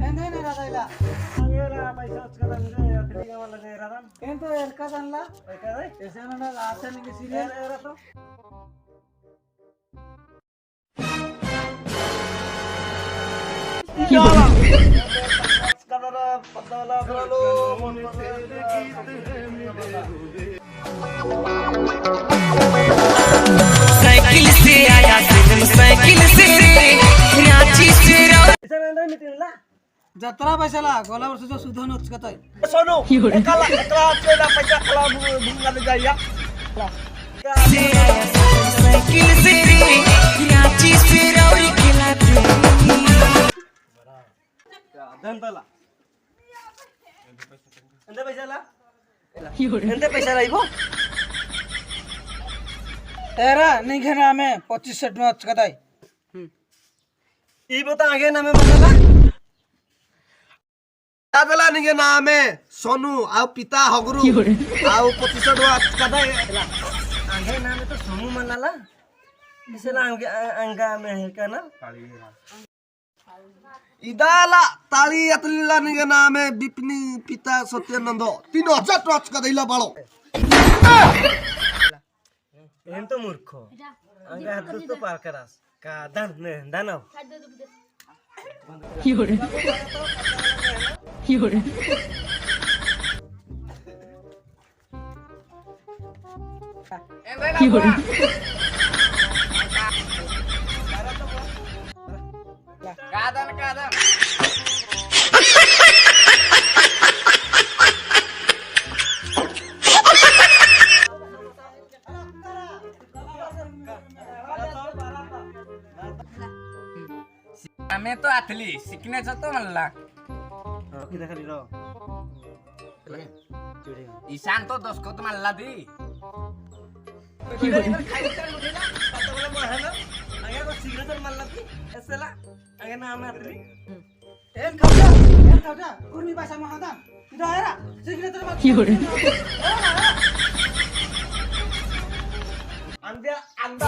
Ente na radayla. Angela paisa uckadan je athli gamal lage radan. Ente elka danla. Eka dai. Ese na ase ninge serial. Era to. Yala. Uckadan padala khalo mon tere geet hai mere. Cycle से आया film cycle से रांची से Isa nandai mitinla. Jatra paisala gola वर्ष जो सुधन उचकतय. Sono. Ekala ekala paisa kala bunga jaya. आया cycle से रांची से रौड़ी खिलाते Dantala. Ente paisa la. Ente paisa laibo. Era ninge na me 25 में उचकतय. ई बता आगे नामे बताला दादला निगे नामे सोनू आउ पिता हगरु आउ 25 डवा कदा आगे नामे तो सोनू मनाला इसला आगे अंगा में है kana इदाला ताली अतलीला निगे नामे बिपनी पिता सत्यानंद 3000 टच कदैला बाळो एम तो मूर्ख अंगा हात तो पार करास का दान ने दानव Kadan. हमें तो आथली शिकण्याचं तो म्हणला किती खाली राव ईशान तो दसकोत म्हणला ती En kauda. Kurni paisa mahada. Ida era. Signature ma. anda